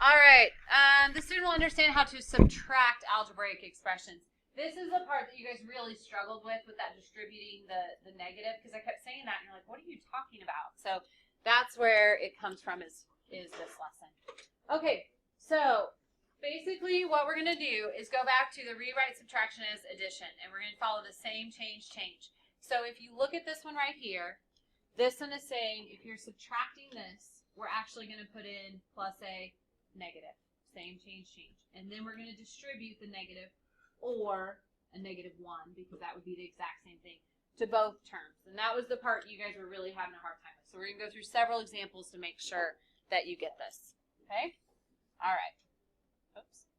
All right, the student will understand how to subtract algebraic expressions. This is the part that you guys really struggled with that distributing the negative, because I kept saying that, and you're like, what are you talking about? So that's where it comes from is this lesson. Okay, so basically what we're going to do is go back to the rewrite subtraction as addition, and we're going to follow the same change. So if you look at this one right here, this one is saying if you're subtracting this, we're actually going to put in plus a negative. Same change. And then we're going to distribute the negative or a -1, because that would be the exact same thing, to both terms. And that was the part you guys were really having a hard time with. So we're going to go through several examples to make sure that you get this. Okay? All right. Oops.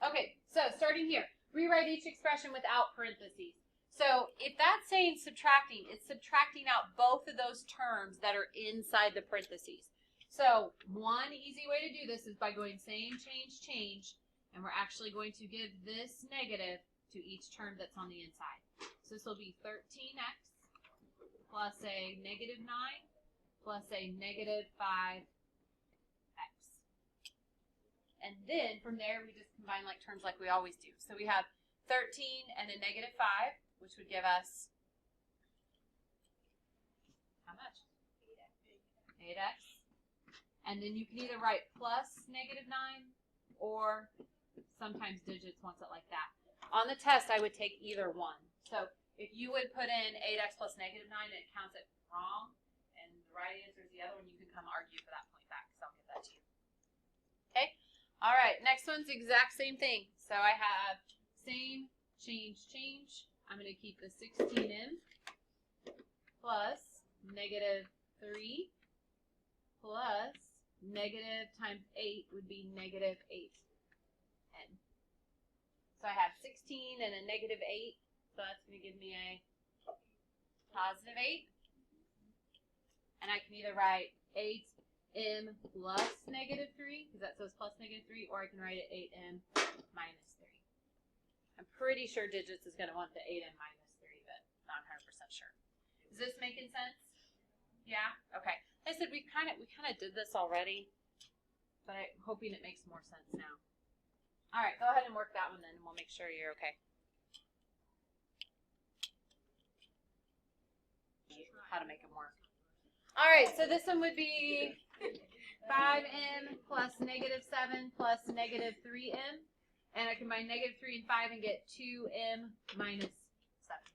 Okay, so starting here, rewrite each expression without parentheses. So if that's saying subtracting, it's subtracting out both of those terms that are inside the parentheses. So one easy way to do this is by going same, change, and we're actually going to give this negative to each term that's on the inside. So this will be 13x plus a -9 plus a -5x. And then from there we just combine like terms like we always do. So we have 13 and a -5, which would give us how much? 8x. And then you can either write plus -9 or sometimes digits wants it like that. On the test, I would take either one. So if you would put in 8x plus -9 and it counts it wrong, and the right answer is the other one, you can come argue for that point back, because I'll give that to you. Okay? All right, next one's the exact same thing. So I have same, change. I'm going to keep the 16 in plus -3 plus negative times 8 would be -8n. So I have 16 and a -8, so that's going to give me a +8. And I can either write 8m plus -3, because that says plus -3, or I can write it 8m minus 3. I'm pretty sure digits is going to want the 8m minus 3, but not 100% sure. Is this making sense? Yeah? Okay. I said we kind of did this already, but I'm hoping it makes more sense now. All right, go ahead and work that one then, and we'll make sure you're okay. How to make them work. All right, so this one would be 5m plus -7 plus -3m, and I combine -3 and 5 and get 2m minus 7.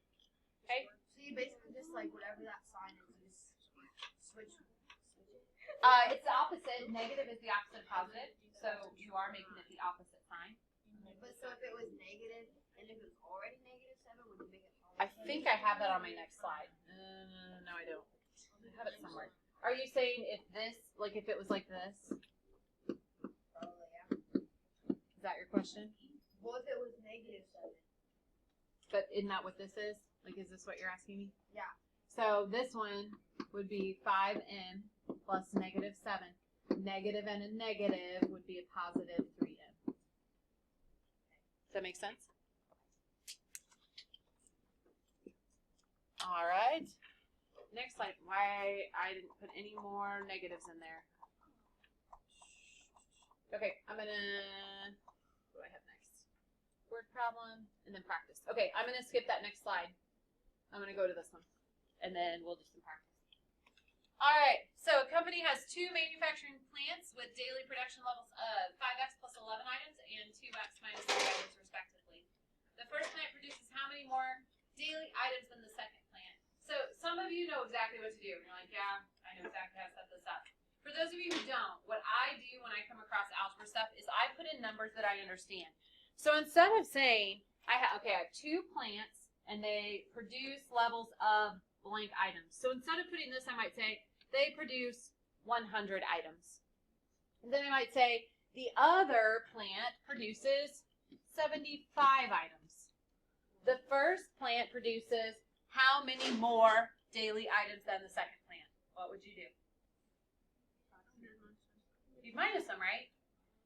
Okay? So you basically just like whatever that sign is, you just switch it. It's the opposite. Negative is the opposite of positive, so you are making it the opposite sign. But so if it was negative, and if it was already -7, would you make it positive? I think I have that on my next slide. No, I don't. I have it somewhere. Are you saying if this, like if it was like this? Probably, yeah. Is that your question? Well, if it was -7. But isn't that what this is? Like, is this what you're asking me? Yeah. So this one would be 5m plus -7. Negative and a negative would be a positive 3m. Does that make sense? All right. Next slide. Why I didn't put any more negatives in there. Okay, I'm gonna, what do I have next? Word problem and then practice. Okay, I'm gonna skip that next slide. I'm gonna go to this one and then we'll do some practice. All right, so a company has 2 manufacturing plants with daily production levels of 5x plus 11 items and 2x minus 3 items respectively. The first plant produces how many more daily items than the second plant? So some of you know exactly what to do. You're like, yeah, I know exactly how to set this up. For those of you who don't, what I do when I come across algebra stuff is I put in numbers that I understand. So instead of saying, I have 2 plants and they produce levels of blank items. So instead of putting this, I might say they produce 100 items. And then I might say the other plant produces 75 items. The first plant produces how many more daily items than the second plant? What would you do? You'd minus them, right?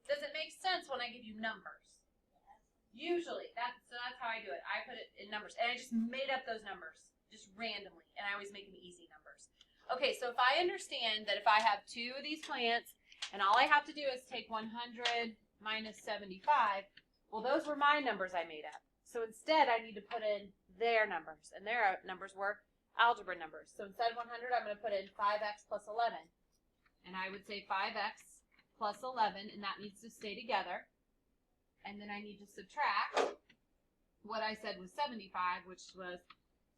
Does it make sense when I give you numbers? Usually. That's how I do it. I put it in numbers. And I just made up those numbers just randomly. And I always make them easy numbers. Okay, so if I understand that if I have 2 of these plants And all I have to do is take 100 minus 75. Well, those were my numbers I made up. So instead, I need to put in their numbers. And their numbers were algebra numbers. So instead of 100, I'm going to put in 5x plus 11. And I would say 5x plus 11, and that needs to stay together. And then I need to subtract what I said was 75, which was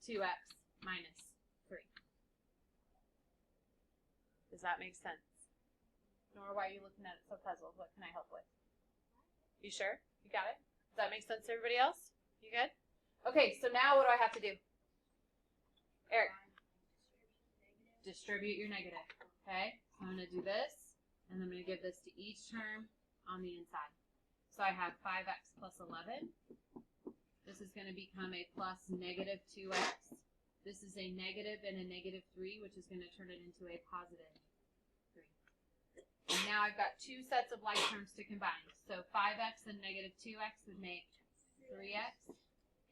2x minus 3. Does that make sense? Nora, why are you looking at it so puzzled? What can I help with? You sure? You got it? Does that make sense to everybody else? You good? Okay, so now what do I have to do? Eric. Distribute your negative. Okay? So I'm going to do this, and I'm going to give this to each term on the inside. So I have 5x plus 11. This is going to become a plus negative 2x. This is a negative and a negative 3, which is going to turn it into a positive 3. And now I've got two sets of like terms to combine. So 5x and negative 2x would make 3x,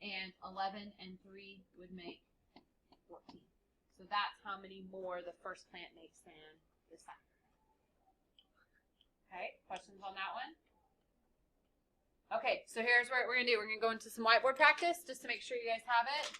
and 11 and 3 would make 14. So that's how many more the first plant makes than the second. Okay, questions on that one? Okay, so here's what we're going to do. We're going to go into some whiteboard practice just to make sure you guys have it.